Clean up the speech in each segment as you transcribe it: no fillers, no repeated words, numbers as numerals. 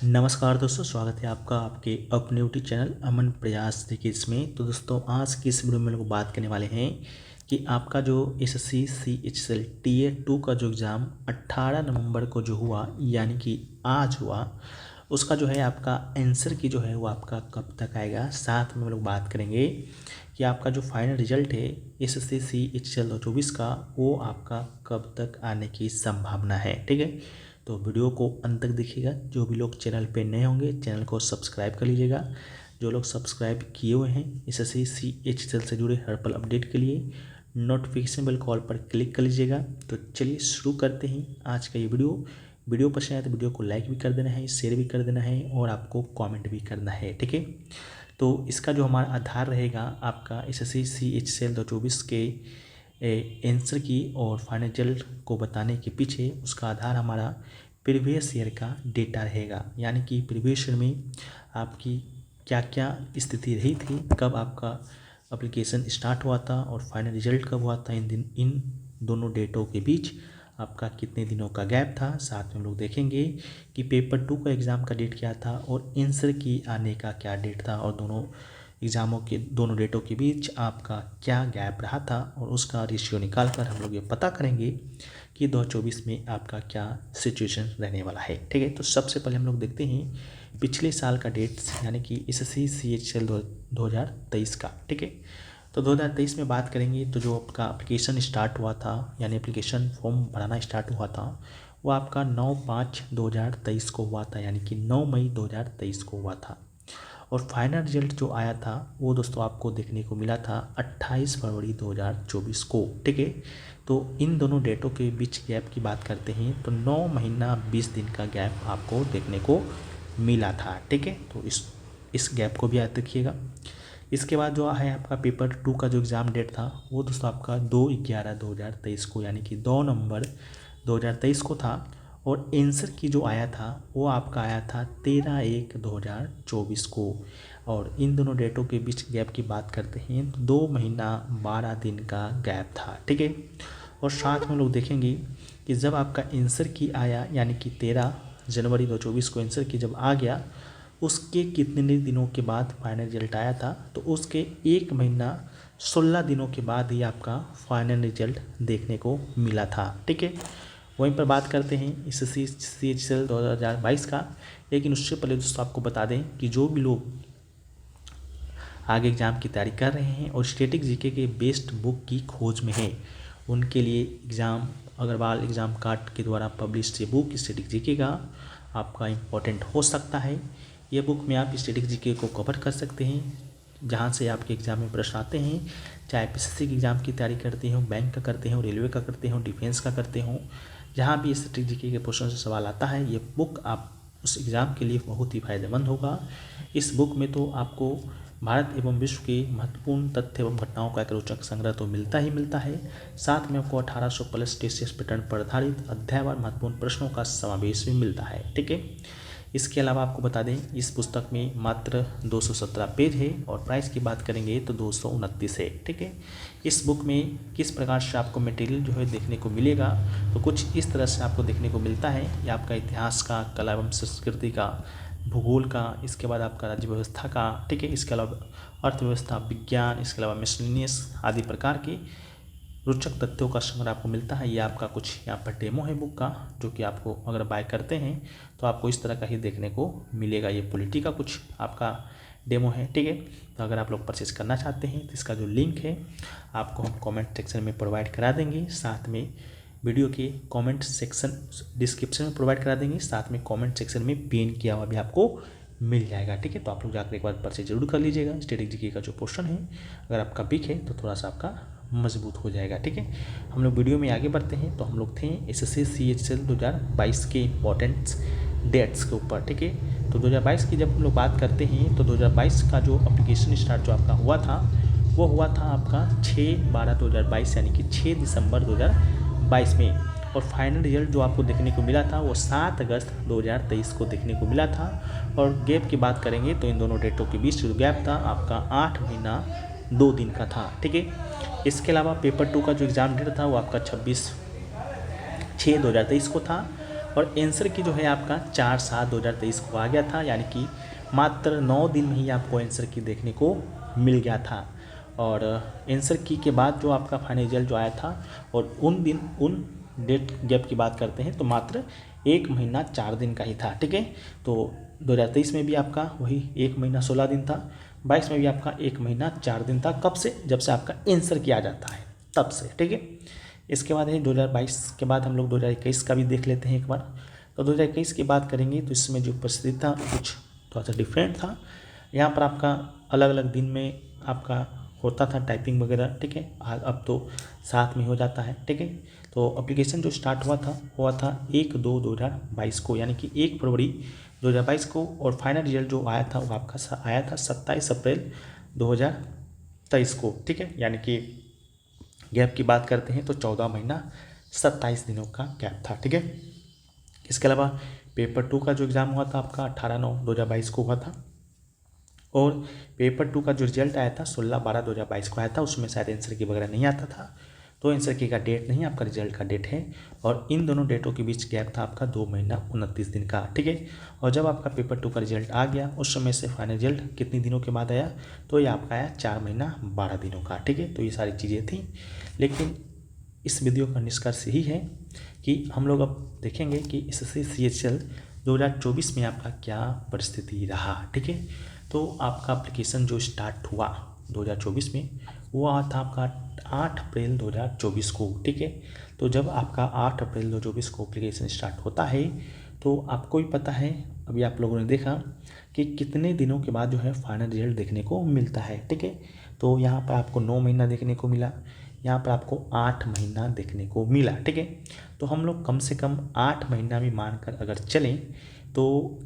नमस्कार दोस्तों, स्वागत है आपका आपके अपने यूट्यूब चैनल अमन प्रयास देखिए इसमें। तो दोस्तों आज की इस वीडियो में लोग बात करने वाले हैं कि आपका जो एसएससी सीएचएसएल टीए 2 का जो एग्ज़ाम 18 नवंबर को जो हुआ यानी कि आज हुआ, उसका जो है आपका आंसर की जो है वो आपका कब तक आएगा। साथ में हम लोग बात करेंगे कि आपका जो फाइनल रिजल्ट है एसएससी सीएचएसएल 2024 का वो आपका कब तक आने की संभावना है। ठीक है, तो वीडियो को अंत तक देखिएगा। जो भी लोग चैनल पे नए होंगे चैनल को सब्सक्राइब कर लीजिएगा। जो लोग सब्सक्राइब किए हुए हैं एसएससी सीएचएसएल से जुड़े हर पल अपडेट के लिए नोटिफिकेशन बेल कॉल पर क्लिक कर लीजिएगा। तो चलिए शुरू करते हैं आज का ये वीडियो पसंद आए तो वीडियो को लाइक भी कर देना है, शेयर भी कर देना है और आपको कमेंट भी करना है। ठीक है, तो इसका जो हमारा आधार रहेगा आपका एसएससी सीएचएसएल 2024 के आंसर की और फाइनल रिजल्ट को बताने के पीछे उसका आधार हमारा प्रीवियस ईयर का डेटा रहेगा। यानी कि प्रीवियस ईयर में आपकी क्या क्या स्थिति रही थी, कब आपका एप्लीकेशन स्टार्ट हुआ था और फाइनल रिजल्ट कब हुआ था, इन दोनों डेटों के बीच आपका कितने दिनों का गैप था। साथ में हम लोग देखेंगे कि पेपर 2 का एग्ज़ाम का डेट क्या था और आंसर की आने का क्या डेट था और दोनों एग्ज़ामों के दोनों डेटों के बीच आपका क्या गैप रहा था और उसका रेशियो निकाल कर हम लोग ये पता करेंगे कि 2024 में आपका क्या सिचुएशन रहने वाला है। ठीक है, तो सबसे पहले हम लोग देखते हैं पिछले साल का डेट्स यानी कि एसएससी सीएचएसएल 2023 का। ठीक है, तो 2023 में बात करेंगे तो जो आपका एप्लीकेशन स्टार्ट हुआ था यानी एप्लीकेशन फॉर्म भराना स्टार्ट हुआ था वो आपका 9/5/2023 को हुआ था, यानी कि 9 मई 2023 को हुआ था। और फाइनल रिजल्ट जो आया था वो दोस्तों आपको देखने को मिला था 28 फरवरी 2024 को। ठीक है, तो इन दोनों डेटों के बीच गैप की बात करते हैं तो 9 महीना 20 दिन का गैप आपको देखने को मिला था। ठीक है, तो इस गैप को भी याद रखिएगा। इसके बाद जो है आपका पेपर 2 का जो एग्ज़ाम डेट था वो दोस्तों आपका 2/11/2023 को यानी कि 2 नवंबर 2023 को था। और आंसर की जो आया था वो आपका आया था 13/1/2024 को। और इन दोनों डेटों के बीच गैप की बात करते हैं तो 2 महीना 12 दिन का गैप था। ठीक है, और साथ में लोग देखेंगे कि जब आपका आंसर की आया यानी कि 13 जनवरी 2024 को आंसर की जब आ गया उसके कितने दिनों के बाद फाइनल रिजल्ट आया था, तो उसके 1 महीना 16 दिनों के बाद ही आपका फाइनल रिजल्ट देखने को मिला था। ठीक है, वहीं पर बात करते हैं एसएससी सीएचएसएल 2022 का। लेकिन उससे पहले दोस्तों आपको बता दें कि जो भी लोग आगे एग्ज़ाम की तैयारी कर रहे हैं और स्टैटिक जीके के बेस्ट बुक की खोज में है उनके लिए एग्ज़ाम अग्रवाल एग्ज़ाम कार्ड के द्वारा पब्लिश ये बुक स्टैटिक जीके का आपका इम्पोर्टेंट हो सकता है। ये बुक में आप स्टैटिक जीके को कवर कर सकते हैं जहाँ से आपके एग्ज़ाम में प्रश्न आते हैं, चाहे पीसीसी के एग्ज़ाम की तैयारी करते हो, बैंक का करते हो, रेलवे का करते हो, डिफेंस का करते हो, जहाँ भी स्टैटिक जीके के क्वेश्चन से सवाल आता है ये बुक आप उस एग्ज़ाम के लिए बहुत ही फायदेमंद होगा। इस बुक में तो आपको भारत एवं विश्व के महत्वपूर्ण तथ्य एवं घटनाओं का एक रोचक संग्रह तो मिलता ही मिलता है, साथ में आपको 1800 प्लस टेस्ट पैटर्न पर आधारित अध्यायवार महत्वपूर्ण प्रश्नों का समावेश भी मिलता है। ठीक है, इसके अलावा आपको बता दें इस पुस्तक में मात्र 217 पेज है और प्राइस की बात करेंगे तो 229 है। ठीक है, इस बुक में किस प्रकार से आपको मटेरियल जो है देखने को मिलेगा तो कुछ इस तरह से आपको देखने को मिलता है। ये आपका इतिहास का, कला एवं संस्कृति का, भूगोल का, इसके बाद आपका राज्य व्यवस्था का, ठीक है, इसके अलावा अर्थव्यवस्था, विज्ञान, इसके अलावा मिसलेनियस आदि प्रकार के रोचक तथ्यों का संग्रह आपको मिलता है। ये आपका कुछ यहाँ पर डेमो है बुक का जो कि आपको अगर बाय करते हैं तो आपको इस तरह का ही देखने को मिलेगा। ये पॉलिटी का कुछ आपका डेमो है। ठीक है, तो अगर आप लोग परचेज करना चाहते हैं तो इसका जो लिंक है आपको हम कमेंट सेक्शन में प्रोवाइड करा देंगे, साथ में वीडियो के कमेंट सेक्शन डिस्क्रिप्शन में प्रोवाइड करा देंगे, साथ में कमेंट सेक्शन में पिन किया हुआ भी आपको मिल जाएगा। ठीक है, तो आप लोग जाकर एक बार परचेज जरूर कर लीजिएगा। स्टैटिक जीके का जो पोर्शन है अगर आपका वीक है तो थोड़ा सा आपका मजबूत हो जाएगा। ठीक है, हम लोग वीडियो में आगे बढ़ते हैं। तो हम लोग थे एसएससी सीएचएसएल 2022 के इम्पोर्टेंट डेट्स के ऊपर। ठीक है, तो 2022 की जब हम लोग बात करते हैं तो 2022 का जो एप्लीकेशन स्टार्ट जो आपका हुआ था वो हुआ था आपका 6/12/2022 यानी कि 6 दिसंबर 2022 में। और फाइनल रिजल्ट जो आपको देखने को मिला था वो 7 अगस्त 2023 को देखने को मिला था। और गैप की बात करेंगे तो इन दोनों डेटों के बीच जो गैप था आपका 8 महीना 2 दिन का था। ठीक है, इसके अलावा पेपर 2 का जो एग्ज़ाम डेट था वो आपका 26/6/2023 को था। और आंसर की जो है आपका 4/7/2023 को आ गया था, यानी कि मात्र 9 दिन में ही आपको आंसर की देखने को मिल गया था। और आंसर की के बाद जो आपका फाइनल रिजल्ट जो आया था, और उन डेट गैप की बात करते हैं तो मात्र 1 महीना 4 दिन का ही था। ठीक है, तो 2023 में भी आपका वही 1 महीना 16 दिन था, 22 में भी आपका 1 महीना 4 दिन था। कब से? जब से आपका आंसर किया जाता है तब से। ठीक है, इसके बाद है 2022 के बाद हम लोग 2021 का भी देख लेते हैं एक बार। तो 2021 की बात करेंगे तो इसमें जो परिस्थिति था कुछ थोड़ा सा डिफरेंट था। यहाँ पर आपका अलग अलग दिन में आपका होता था टाइपिंग वगैरह। ठीक है, अब तो साथ में हो जाता है। ठीक है, तो एप्लीकेशन जो स्टार्ट हुआ था 1/2/2022 को, यानी कि 1 फरवरी 2022 को। और फाइनल रिजल्ट जो आया था वो आपका आया था 27 अप्रैल 2023 को। ठीक है, यानी कि गैप की बात करते हैं तो 14 महीना 27 दिनों का गैप था। ठीक है, इसके अलावा पेपर 2 का जो एग्ज़ाम हुआ था आपका 18/9/2022 को हुआ था। और पेपर 2 का जो रिजल्ट आया था 16/12/2022 को आया था। उसमें शायद आंसर की वगैरह नहीं आता था, तो आंसर की का डेट नहीं, आपका रिजल्ट का डेट है। और इन दोनों डेटों के बीच गैप था आपका 2 महीना 29 दिन का। ठीक है, और जब आपका पेपर 2 का रिजल्ट आ गया उस समय से फाइनल रिजल्ट कितने दिनों के बाद आया, तो ये आपका आया 4 महीना 12 दिनों का। ठीक है, तो ये सारी चीज़ें थी। लेकिन इस वीडियो का निष्कर्ष यही है कि हम लोग अब देखेंगे कि SSC CHL 2024 में आपका क्या परिस्थिति रहा। ठीक है, तो आपका एप्लीकेशन जो स्टार्ट हुआ 2024 में वो आया था आपका 8 अप्रैल 2024 को। ठीक है, तो जब आपका 8 अप्रैल 2024 को एप्लीकेशन स्टार्ट होता है तो आपको भी पता है, अभी आप लोगों ने देखा कि कितने दिनों के बाद जो है फाइनल रिजल्ट देखने को मिलता है। ठीक है, तो यहाँ पर आपको 9 महीना देखने को मिला, यहाँ पर आपको 8 महीना देखने को मिला। ठीक है, तो हम लोग कम से कम 8 महीना भी मानकर अगर चलें तो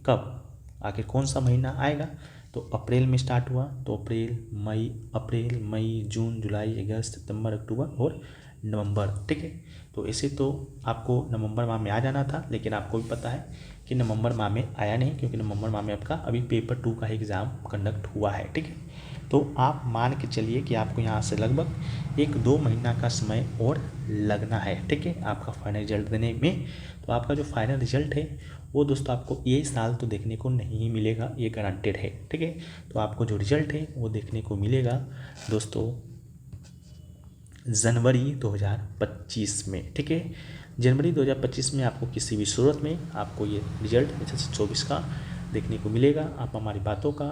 कब आखिर कौन सा महीना आएगा, तो अप्रैल में स्टार्ट हुआ तो अप्रैल मई जून जुलाई अगस्त सितंबर अक्टूबर और नवंबर। ठीक है, तो ऐसे तो आपको नवंबर माह में आ जाना था, लेकिन आपको भी पता है कि नवंबर माह में आया नहीं, क्योंकि नवंबर माह में आपका अभी पेपर 2 का एग्ज़ाम कंडक्ट हुआ है। ठीक है, तो आप मान के चलिए कि आपको यहाँ से लगभग 1-2 महीना का समय और लगना है। ठीक है, आपका फाइनल रिजल्ट देने में। तो आपका जो फाइनल रिजल्ट है वो दोस्तों आपको ये साल तो देखने को नहीं मिलेगा, ये गारंटेड है। ठीक है, तो आपको जो रिजल्ट है वो देखने को मिलेगा दोस्तों जनवरी 2025 में। ठीक है, जनवरी 2025 में आपको किसी भी सूरत में आपको ये रिजल्ट SSC 24 का देखने को मिलेगा। आप हमारी बातों का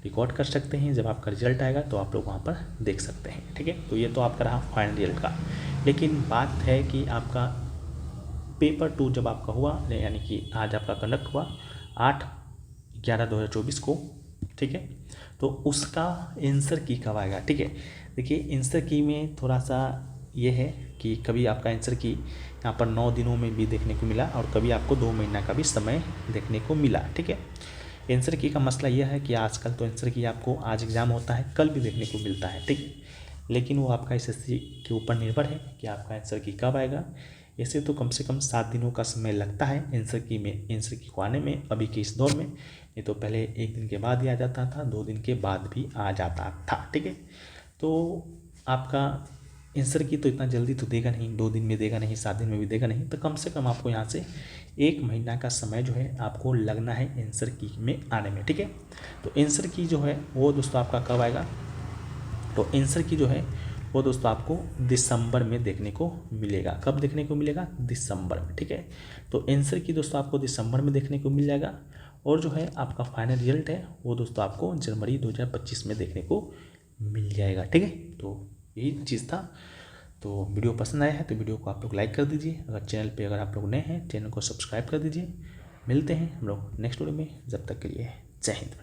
रिकॉर्ड कर सकते हैं, जब आपका रिजल्ट आएगा तो आप लोग वहाँ पर देख सकते हैं। ठीक है, तो ये तो आपका रहा फाइनल रिजल्ट का। लेकिन बात है कि आपका पेपर 2 जब आपका हुआ, यानी कि आज आपका कंडक्ट हुआ 8/11/2024 को। ठीक है, तो उसका आंसर की कब आएगा। ठीक है, देखिए आंसर की में थोड़ा सा ये है कि कभी आपका आंसर की यहाँ पर 9 दिनों में भी देखने को मिला और कभी आपको 2 महीना का भी समय देखने को मिला। ठीक है, आंसर की का मसला यह है कि आजकल तो आंसर की आपको आज एग्ज़ाम होता है कल भी देखने को मिलता है। ठीक है, लेकिन वो आपका SSC के ऊपर निर्भर है कि आपका आंसर की कब आएगा। ऐसे तो कम से कम 7 दिनों का समय लगता है आंसर की को आने में अभी के इस दौर में। नहीं तो पहले 1 दिन के बाद ही आ जाता था, 2 दिन के बाद भी आ जाता था। ठीक है, तो आपका आंसर की तो इतना जल्दी तो देगा नहीं, 2 दिन में देगा नहीं, 7 दिन में भी देगा नहीं, तो कम से कम आपको यहाँ से 1 महीना का समय जो है आपको लगना है आंसर की में आने में। ठीक है, तो आंसर की जो है वो दोस्तों आपका कब आएगा, तो आंसर की जो है वो दोस्तों आपको दिसंबर में देखने को मिलेगा। कब देखने को मिलेगा? दिसंबर में। ठीक है, तो आंसर की दोस्तों आपको दिसंबर में देखने को मिल जाएगा। और जो है आपका फाइनल रिजल्ट है वो दोस्तों आपको जनवरी 2025 में देखने को मिल जाएगा। ठीक है, तो यही चीज़ था। तो वीडियो पसंद आया है तो वीडियो को आप लोग लाइक कर दीजिए। अगर चैनल पे अगर आप लोग नए हैं चैनल को सब्सक्राइब कर दीजिए। मिलते हैं हम लोग नेक्स्ट वीडियो में, जब तक के लिए जय हिंद।